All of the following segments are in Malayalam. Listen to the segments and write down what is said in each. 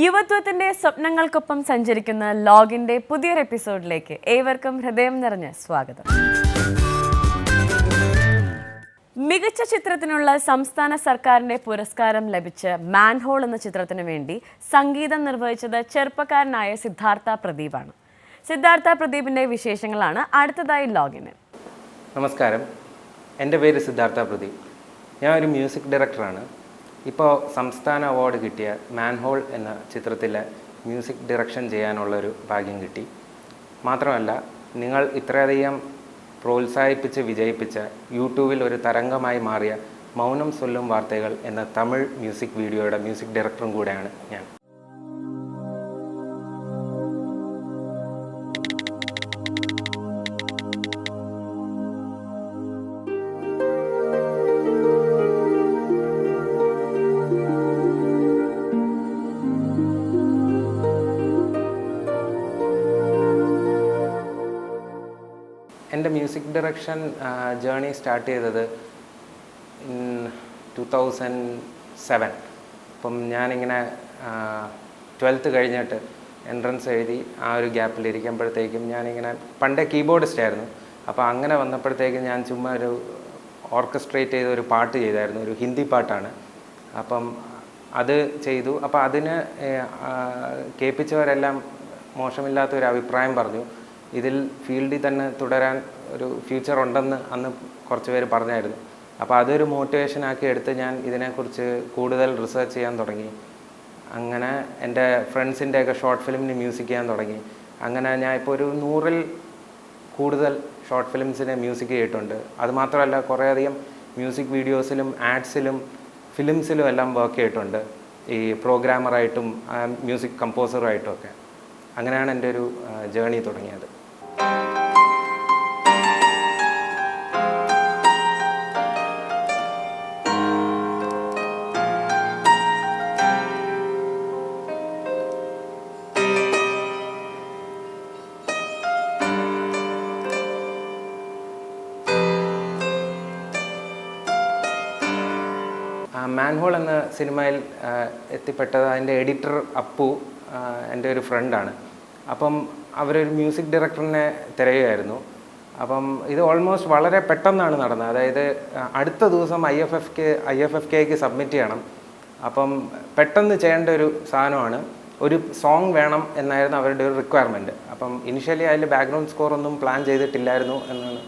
യുവത്വത്തിന്റെ സ്വപ്നങ്ങൾക്കൊപ്പം സഞ്ചരിക്കുന്ന ലോഗിന്റെ പുതിയൊരു എപ്പിസോഡിലേക്ക് ഏവർക്കും ഹൃദയം നിറഞ്ഞ സ്വാഗതം. മികച്ച ചിത്രത്തിനുള്ള സംസ്ഥാന സർക്കാരിന്റെ പുരസ്കാരം ലഭിച്ച മാൻഹോൾ എന്ന ചിത്രത്തിനു വേണ്ടി സംഗീതം നിർവഹിച്ചത് ചെറുപ്പക്കാരനായ സിദ്ധാർത്ഥ പ്രദീപാണ്. സിദ്ധാർത്ഥ പ്രദീപിന്റെ വിശേഷങ്ങളാണ് അടുത്തതായി ലോഗിന്. നമസ്കാരം, എൻ്റെ പേര് സിദ്ധാർത്ഥ പ്രദീപ്. ഞാൻ ഒരു മ്യൂസിക് ഡയറക്ടറാണ്. ഇപ്പോൾ സംസ്ഥാന അവാർഡ് കിട്ടിയ മാൻഹോൾ എന്ന ചിത്രത്തിലെ മ്യൂസിക് ഡയറക്ഷൻ ചെയ്യാനുള്ളൊരു ഭാഗ്യം കിട്ടി. മാത്രമല്ല, നിങ്ങൾ ഇത്രയധികം പ്രോത്സാഹിപ്പിച്ച് വിജയിപ്പിച്ച യൂട്യൂബിൽ ഒരു തരംഗമായി മാറിയ മൗനം സൊല്ലും വാർത്തകൾ എന്ന തമിഴ് മ്യൂസിക് വീഡിയോയുടെ മ്യൂസിക് ഡയറക്ടറും കൂടെയാണ് ഞാൻ. എൻ്റെ മ്യൂസിക് ഡയറക്ഷൻ ജേർണി സ്റ്റാർട്ട് ചെയ്തത് 2007. അപ്പം ഞാനിങ്ങനെ 12th കഴിഞ്ഞിട്ട് എൻട്രൻസ് എഴുതി ആ ഒരു ഗ്യാപ്പിലിരിക്കുമ്പോഴത്തേക്കും ഞാനിങ്ങനെ പണ്ടേ കീബോർഡിസ്റ്റ് ആയിരുന്നു. അപ്പോൾ അങ്ങനെ വന്നപ്പോഴത്തേക്കും ഞാൻ ചുമ്മാ ഒരു ഓർക്കസ്ട്രേറ്റ് ചെയ്ത ഒരു പാട്ട് ചെയ്തായിരുന്നു, ഒരു ഹിന്ദി പാട്ടാണ്. അപ്പം അത് ചെയ്തു. അപ്പോൾ അതിന് കേൾപ്പിച്ചവരെല്ലാം മോശമില്ലാത്തൊരു അഭിപ്രായം പറഞ്ഞു. ഇതിൽ ഫീൽഡിൽ തന്നെ തുടരാൻ ഒരു ഫ്യൂച്ചർ ഉണ്ടെന്ന് അന്ന് കുറച്ച് പേര് പറഞ്ഞായിരുന്നു. അപ്പോൾ അതൊരു മോട്ടിവേഷനാക്കി എടുത്ത് ഞാൻ ഇതിനെക്കുറിച്ച് കൂടുതൽ റിസർച്ച് ചെയ്യാൻ തുടങ്ങി. അങ്ങനെ എൻ്റെ ഫ്രണ്ട്സിൻ്റെയൊക്കെ ഷോർട്ട് ഫിലിമിന് മ്യൂസിക് ചെയ്യാൻ തുടങ്ങി. അങ്ങനെ ഞാൻ ഇപ്പോൾ ഒരു 100ൽ കൂടുതൽ ഷോർട്ട് ഫിലിംസിന് മ്യൂസിക് ചെയ്തിട്ടുണ്ട്. അതുമാത്രമല്ല, കുറേയധികം മ്യൂസിക് വീഡിയോസിലും ആഡ്സിലും ഫിലിംസിലും എല്ലാം വർക്ക് ചെയ്തിട്ടുണ്ട്, ഈ പ്രോഗ്രാമറായിട്ടും മ്യൂസിക് കമ്പോസറായിട്ടും ഒക്കെ. അങ്ങനെയാണ് എൻ്റെ ഒരു ജേർണി തുടങ്ങിയത്. മാൻഹോൾ എന്ന സിനിമയിൽ എത്തിപ്പെട്ടത് അതിൻ്റെ എഡിറ്റർ അപ്പു എൻ്റെ ഒരു ഫ്രണ്ടാണ്. അപ്പം അവരൊരു മ്യൂസിക് ഡയറക്ടറിനെ തിരയുകയായിരുന്നു. അപ്പം ഇത് ഓൾമോസ്റ്റ് വളരെ പെട്ടെന്നാണ് നടന്നത്. അതായത് അടുത്ത ദിവസം IFFK സബ്മിറ്റ് ചെയ്യണം. അപ്പം പെട്ടെന്ന് ചെയ്യേണ്ട ഒരു സാധനമാണ്. ഒരു സോങ് വേണം എന്നായിരുന്നു അവരുടെ ഒരു റിക്വയർമെൻറ്റ്. അപ്പം ഇനിഷ്യലി അതിൽ ബാക്ക്ഗ്രൗണ്ട് സ്കോർ ഒന്നും പ്ലാൻ ചെയ്തിട്ടില്ലായിരുന്നു എന്നാണ്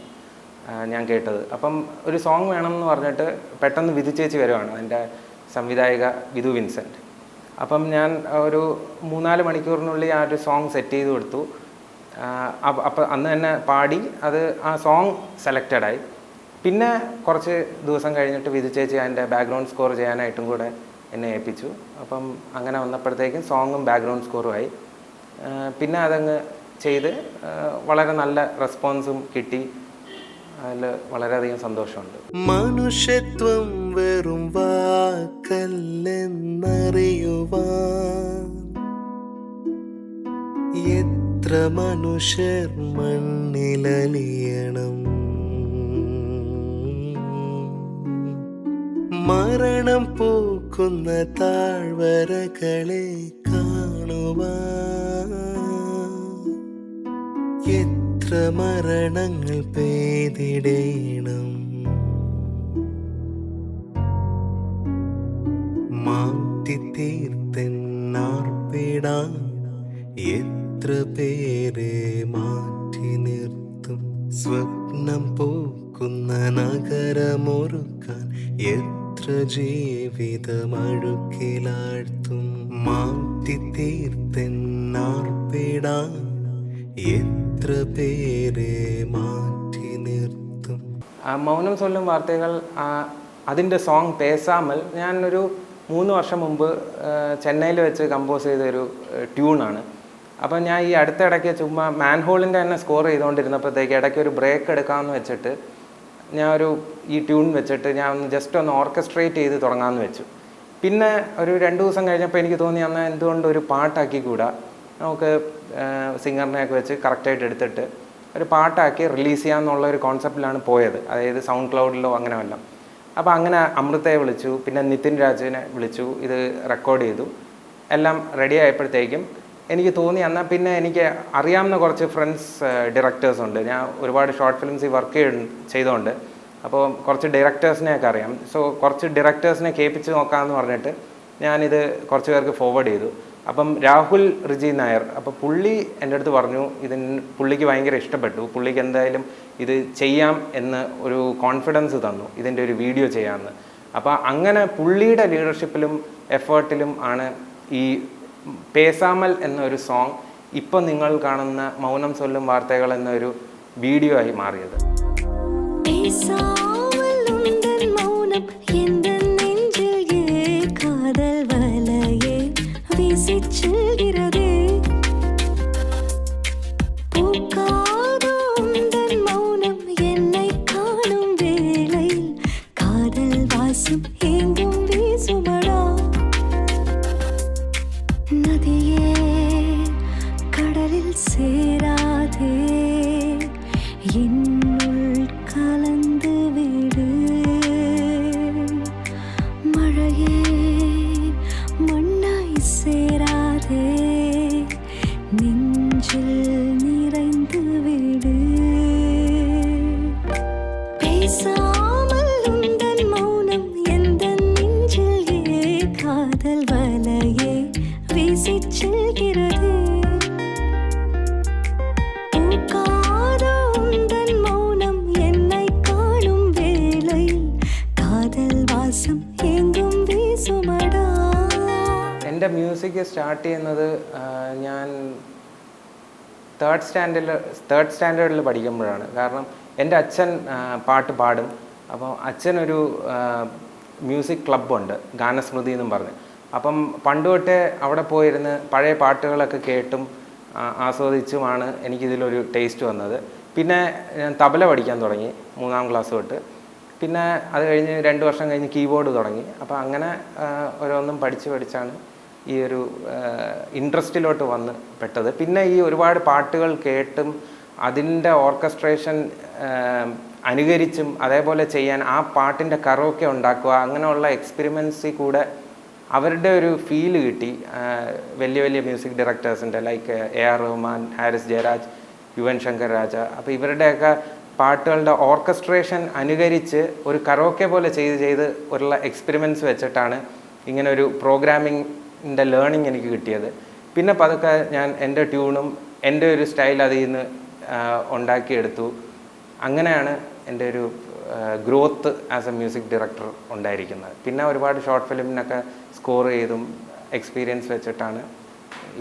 ഞാൻ കേട്ടത്. അപ്പം ഒരു സോങ് വേണമെന്ന് പറഞ്ഞിട്ട് പെട്ടെന്ന് വിധു ചേച്ചി വരുവാണ്, എൻ്റെ സംവിധായിക വിധു വിൻസെൻ്റ്. അപ്പം ഞാൻ ഒരു 3-4 മണിക്കൂറിനുള്ളിൽ ആ ഒരു സോങ് സെറ്റ് ചെയ്ത് കൊടുത്തു. അപ്പം അന്ന് തന്നെ പാടി അത് ആ സോങ് സെലക്റ്റഡായി. പിന്നെ കുറച്ച് ദിവസം കഴിഞ്ഞിട്ട് വിധു ചേച്ചി അതിൻ്റെ ബാക്ക്ഗ്രൗണ്ട് സ്കോർ ചെയ്യാനായിട്ടും കൂടെ എന്നെ ഏൽപ്പിച്ചു. അപ്പം അങ്ങനെ വന്നപ്പോഴത്തേക്കും സോങ്ങും ബാക്ക്ഗ്രൗണ്ട് സ്കോറുമായി. പിന്നെ അതങ്ങ് ചെയ്ത് വളരെ നല്ല റെസ്പോൺസും കിട്ടി. അതിൽ വളരെയധികം സന്തോഷമുണ്ട്. മനുഷ്യത്വം വെറും വാക്കല്ലെന്നറിയുവാൻ എത്ര മനുഷ്യർ മണ്ണിലലിയണം. മരണം പൂക്കുന്ന താഴ്വരകളെ കാണുവാൻ എത്ര മരണങ്ങൾ പെയ്തിടേണം. മാറ്റി തീർത്തെന്നാർപ്പിടാൻ എത്ര പേരെ മാറ്റി നിർത്തും. സ്വപ്നം പൂക്കുന്ന നഗരമൊരുക്കാൻ എത്ര ജീവിതമഴുക്കിലാഴ്ത്തും. മാറ്റി തീർത്തെന്നാർപ്പിടാൻ എത്ര പേരെ മാറ്റി നിർത്തും. മൗനം സൊല്ലും വാർത്തകൾ അതിൻ്റെ സോങ് പേസാമൽ ഞാനൊരു 3 വർഷം മുമ്പ് ചെന്നൈയിൽ വെച്ച് കമ്പോസ് ചെയ്തൊരു ട്യൂണാണ്. അപ്പം ഞാൻ ഈ അടുത്തിടയ്ക്ക് ചുമ്മാ മാൻഹോളിൻ്റെ തന്നെ സ്കോർ ചെയ്തുകൊണ്ടിരുന്നപ്പോഴത്തേക്ക് ഇടയ്ക്ക് ഒരു ബ്രേക്ക് എടുക്കാമെന്ന് വെച്ചിട്ട് ഞാൻ ഈ ട്യൂൺ വെച്ചിട്ട് ഞാൻ ജസ്റ്റ് ഒന്ന് ഓർക്കസ്ട്രേറ്റ് ചെയ്ത് തുടങ്ങാമെന്ന് വെച്ചു. പിന്നെ ഒരു 2 ദിവസം കഴിഞ്ഞപ്പോൾ എനിക്ക് തോന്നി, എന്നാൽ എന്തുകൊണ്ട് ഒരു പാട്ടാക്കിക്കൂടാ, നമുക്ക് സിംഗറിനെയൊക്കെ വെച്ച് കറക്റ്റായിട്ട് എടുത്തിട്ട് ഒരു പാട്ടാക്കി റിലീസ് ചെയ്യാമെന്നുള്ള ഒരു കോൺസെപ്റ്റിലാണ് പോയത്. അതായത് സൗണ്ട് ക്ലൗഡിലോ അങ്ങനെ വല്ല. അപ്പോൾ അങ്ങനെ അമൃതയെ വിളിച്ചു, പിന്നെ നിതിൻ രാജിനെ വിളിച്ചു, ഇത് റെക്കോർഡ് ചെയ്തു. എല്ലാം റെഡി ആയപ്പോഴത്തേക്കും എനിക്ക് തോന്നി എന്നാൽ പിന്നെ എനിക്ക് അറിയാവുന്ന കുറച്ച് ഫ്രണ്ട്സ് ഡയറക്ടേഴ്സ് ഉണ്ട്. ഞാൻ ഒരുപാട് ഷോർട്ട് ഫിലിംസിൽ വർക്ക് ചെയ്തുകൊണ്ട് അപ്പോൾ കുറച്ച് ഡയറക്ടേഴ്സിനെയൊക്കെ അറിയാം. സോ കുറച്ച് ഡയറക്ടേഴ്സിനെ കേൾപ്പിച്ച് നോക്കാമെന്ന് പറഞ്ഞിട്ട് ഞാനിത് കുറച്ച് പേർക്ക് ഫോർവേഡ് ചെയ്തു. അപ്പം രാഹുൽ റിജി നായർ, അപ്പോൾ പുള്ളി എൻ്റെ അടുത്ത് പറഞ്ഞു പുള്ളിക്ക് ഭയങ്കര ഇഷ്ടപ്പെട്ടു, പുള്ളിക്ക് എന്തായാലും ഇത് ചെയ്യാം എന്ന് ഒരു കോൺഫിഡൻസ് തന്നു, ഇതിൻ്റെ ഒരു വീഡിയോ ചെയ്യാമെന്ന്. അപ്പോൾ അങ്ങനെ പുള്ളിയുടെ ലീഡർഷിപ്പിലും എഫേർട്ടിലും ആണ് ഈ പേസാമൽ എന്നൊരു സോങ് ഇപ്പം നിങ്ങൾ കാണുന്ന മൗനം സൊല്ലും വാർത്തകൾ എന്നൊരു വീഡിയോ ആയി മാറിയത്. എൻ്റെ മ്യൂസിക് സ്റ്റാർട്ട് ചെയ്യുന്നത് ഞാൻ തേർഡ് സ്റ്റാൻഡേർഡിൽ പഠിക്കുമ്പോഴാണ്. കാരണം എൻ്റെ അച്ഛൻ പാട്ട് പാടും. അപ്പോൾ അച്ഛനൊരു മ്യൂസിക് ക്ലബ്ബുണ്ട്, ഗാനസ്മൃതി എന്നും പറഞ്ഞ്. അപ്പം പണ്ട് തൊട്ടേ അവിടെ പോയിരുന്ന് പഴയ പാട്ടുകളൊക്കെ കേട്ടും ആസ്വദിച്ചുമാണ് എനിക്കിതിലൊരു ടേസ്റ്റ് വന്നത്. പിന്നെ ഞാൻ തബല പഠിക്കാൻ തുടങ്ങി 3ാം ക്ലാസ് തൊട്ട്. പിന്നെ അത് കഴിഞ്ഞ് 2 വർഷം കഴിഞ്ഞ് കീബോർഡ് തുടങ്ങി. അപ്പോൾ അങ്ങനെ ഓരോന്നും പഠിച്ചാണ് ഈ ഒരു ഇൻട്രസ്റ്റിലോട്ട് വന്ന് പെട്ടത്. പിന്നെ ഈ ഒരുപാട് പാട്ടുകൾ കേട്ടും അതിൻ്റെ ഓർക്കസ്ട്രേഷൻ അനുകരിച്ചും അതേപോലെ ചെയ്യാൻ ആ പാട്ടിൻ്റെ കരോക്കെ ഉണ്ടാക്കുക, അങ്ങനെയുള്ള എക്സ്പെരിമെൻസിൽ കൂടെ അവരുടെ ഒരു ഫീല് കിട്ടി. വലിയ മ്യൂസിക് ഡയറക്ടേഴ്സിൻ്റെ ലൈക്ക് AR റഹ്മാൻ, ഹാരിസ് ജയരാജ്, യുവൻ ശങ്കർ രാജ. അപ്പോൾ ഇവരുടെയൊക്കെ പാട്ടുകളുടെ ഓർക്കസ്ട്രേഷൻ അനുകരിച്ച് ഒരു കരോക്കെ പോലെ ചെയ്ത് ഉള്ള എക്സ്പെരിമെൻറ്റ്സ് വെച്ചിട്ടാണ് ഇങ്ങനെ ഒരു പ്രോഗ്രാമിങ്ങിൻ്റെ ലേണിംഗ് എനിക്ക് കിട്ടിയത്. പിന്നെ പതുക്കെ ഞാൻ എൻ്റെ ട്യൂണും എൻ്റെ ഒരു സ്റ്റൈൽ അതിൽ നിന്ന് ഉണ്ടാക്കിയെടുത്തു. അങ്ങനെയാണ് എൻ്റെ ഒരു growth as A music director ഉണ്ടായിരിക്കുന്നത്. പിന്നെ ഒരുപാട് ഷോർട്ട് ഫിലിമിനൊക്കെ സ്കോർ ചെയ്തും എക്സ്പീരിയൻസ് വെച്ചിട്ടാണ്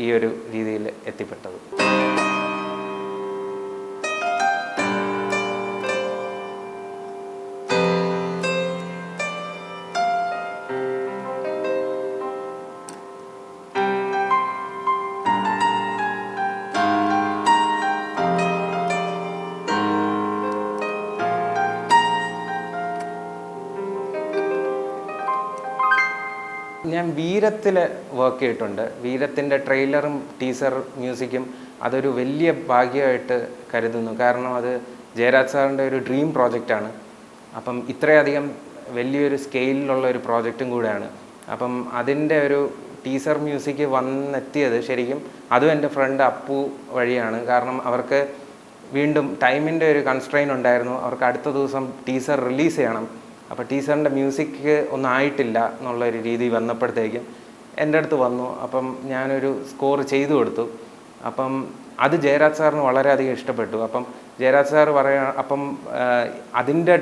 ഈ ഒരു രീതിയിൽ എത്തിപ്പെട്ടത്. ഞാൻ വീരത്തിൽ വർക്ക് ചെയ്തിട്ടുണ്ട്. വീരത്തിൻ്റെ ട്രെയിലറും ടീസർ മ്യൂസിക്കും അതൊരു വലിയ ഭാഗ്യമായിട്ട് കരുതുന്നു. കാരണം അത് ജയരാജ് സാറിൻ്റെ ഒരു ഡ്രീം പ്രോജക്റ്റാണ്. അപ്പം ഇത്രയധികം വലിയൊരു സ്കെയിലിലുള്ള ഒരു പ്രോജക്റ്റും കൂടെയാണ്. അപ്പം അതിൻ്റെ ഒരു ടീസർ മ്യൂസിക് വന്നെത്തിയത് ശരിക്കും അതും എൻ്റെ ഫ്രണ്ട് അപ്പു വഴിയാണ്. കാരണം അവർക്ക് വീണ്ടും ടൈമിൻ്റെ ഒരു കൺസ്ട്രെയിൻ ഉണ്ടായിരുന്നു. അവർക്ക് അടുത്ത ദിവസം ടീസർ റിലീസ് ചെയ്യണം. അപ്പോൾ ടീച്ചറിൻ്റെ മ്യൂസിക് ഒന്നും ആയിട്ടില്ല എന്നുള്ളൊരു രീതി വന്നപ്പോഴത്തേക്കും എൻ്റെ അടുത്ത് വന്നു. അപ്പം ഞാനൊരു സ്കോർ ചെയ്തു കൊടുത്തു. അപ്പം അത് ജയരാജ് സാറിന് വളരെയധികം ഇഷ്ടപ്പെട്ടു. അപ്പം ജയരാജ് സാർ അപ്പം അതിൻ്റെ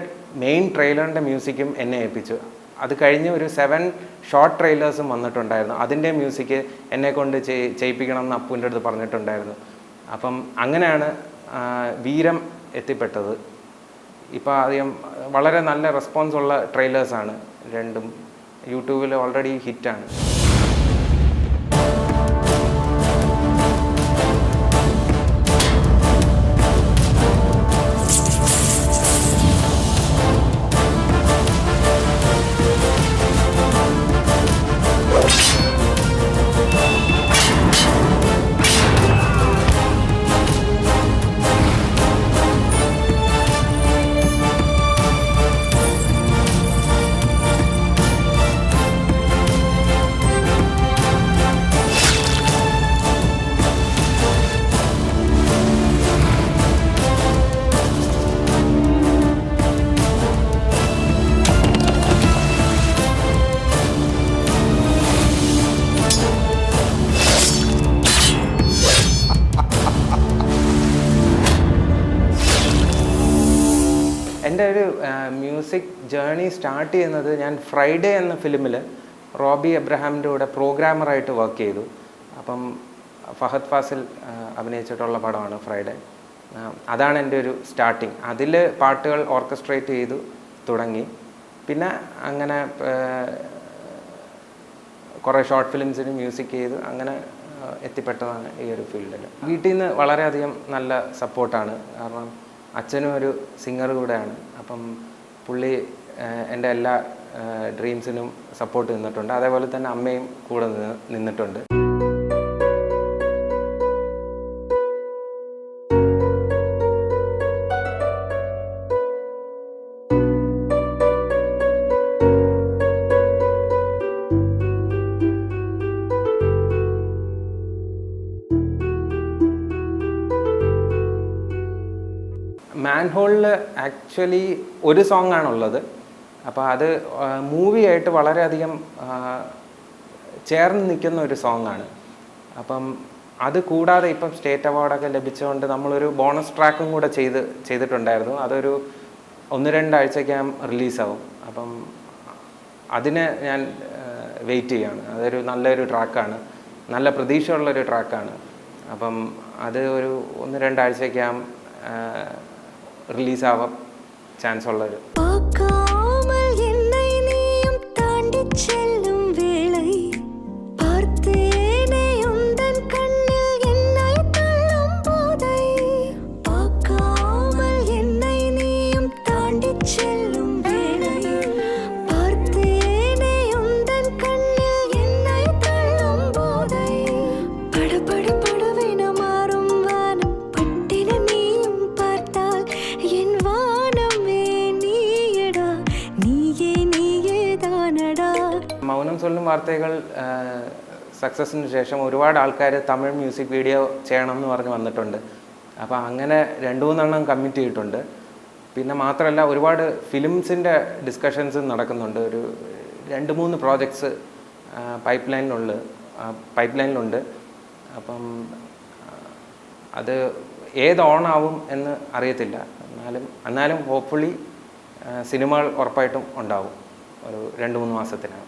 മെയിൻ ട്രെയിലറിൻ്റെ മ്യൂസിക്കും എന്നെ ഏൽപ്പിച്ചു. അത് കഴിഞ്ഞ് ഒരു 7 ഷോർട്ട് ട്രെയിലേഴ്സും വന്നിട്ടുണ്ടായിരുന്നു. അതിൻ്റെ മ്യൂസിക് എന്നെക്കൊണ്ട് ചെയ്യിപ്പിക്കണം എന്ന് അപ്പുവിൻ്റെ അടുത്ത് പറഞ്ഞിട്ടുണ്ടായിരുന്നു. അപ്പം അങ്ങനെയാണ് വീരം എത്തിപ്പെട്ടത്. ഇപ്പോൾ അധികം വളരെ നല്ല റെസ്പോൺസുള്ള ട്രെയിലേഴ്സാണ് രണ്ടും. യൂട്യൂബിൽ ഓൾറെഡി ഹിറ്റാണ്. എൻ്റെ ഒരു മ്യൂസിക് ജേർണി സ്റ്റാർട്ട് ചെയ്യുന്നത് ഞാൻ ഫ്രൈഡേ എന്ന ഫിലിമിൽ റോബി എബ്രഹാമിൻ്റെ കൂടെ പ്രോഗ്രാമറായിട്ട് വർക്ക് ചെയ്തു. അപ്പം ഫഹദ് ഫാസിൽ അഭിനയിച്ചിട്ടുള്ള പടമാണ് ഫ്രൈഡേ. അതാണ് എൻ്റെ ഒരു സ്റ്റാർട്ടിങ്. അതിൽ പാട്ടുകൾ ഓർക്കസ്ട്രേറ്റ് ചെയ്തു തുടങ്ങി. പിന്നെ അങ്ങനെ കുറേ ഷോർട്ട് ഫിലിംസിന് മ്യൂസിക് ചെയ്തു അങ്ങനെ എത്തിപ്പെട്ടതാണ് ഈ ഒരു ഫീൽഡിൽ. വീട്ടിൽ നിന്ന് വളരെയധികം നല്ല സപ്പോർട്ടാണ്. കാരണം അച്ഛനും ഒരു സിംഗർ കൂടെയാണ്. അപ്പം പുള്ളി എൻ്റെ എല്ലാ ഡ്രീംസിനും സപ്പോർട്ട് നിന്നിട്ടുണ്ട്. അതേപോലെ തന്നെ അമ്മയും കൂടെ നിന്നിട്ടുണ്ട്. മാൻഹോളിൽ ആക്ച്വലി ഒരു സോങ് ആണുള്ളത്. അപ്പോൾ അത് മൂവിയായിട്ട് വളരെയധികം ചേർന്ന് നിൽക്കുന്ന ഒരു സോങ്ങാണ്. അപ്പം അത് കൂടാതെ ഇപ്പം സ്റ്റേറ്റ് അവാർഡൊക്കെ ലഭിച്ചുകൊണ്ട് നമ്മളൊരു ബോണസ് ട്രാക്കും കൂടെ ചെയ്തിട്ടുണ്ടായിരുന്നു. അതൊരു 1-2 ആഴ്ചയ്ക്കകം റിലീസാവും. അപ്പം അതിന് ഞാൻ വെയിറ്റ് ചെയ്യുകയാണ്. അതൊരു നല്ലൊരു ട്രാക്കാണ്, നല്ല പ്രതീക്ഷയുള്ളൊരു ട്രാക്കാണ്. അപ്പം അത് ഒരു 1-2 ആഴ്ചയ്ക്കകം റിലീസാവാൻ ചാൻസ് ഉള്ളൊരു മൗനം സൊല്ലും വാർത്തകൾ സക്സസിന് ശേഷം ഒരുപാട് ആൾക്കാർ തമിഴ് മ്യൂസിക് വീഡിയോ ചെയ്യണം എന്ന് പറഞ്ഞ് വന്നിട്ടുണ്ട്. അപ്പോൾ അങ്ങനെ 2-3 എണ്ണം കമ്മിറ്റ് ചെയ്തിട്ടുണ്ട്. പിന്നെ മാത്രമല്ല ഒരുപാട് ഫിലിംസിൻ്റെ ഡിസ്കഷൻസ് നടക്കുന്നുണ്ട്. ഒരു 2-3 പ്രോജക്ട്സ് പൈപ്പ് ലൈനിലുണ്ട്. അപ്പം അത് ഏത് ഓണാവും എന്ന് അറിയത്തില്ല. എന്നാലും ഹോപ്പ്ഫുള്ളി സിനിമകൾ ഉറപ്പായിട്ടും ഉണ്ടാവും ഒരു 2-3 മാസത്തിനകം.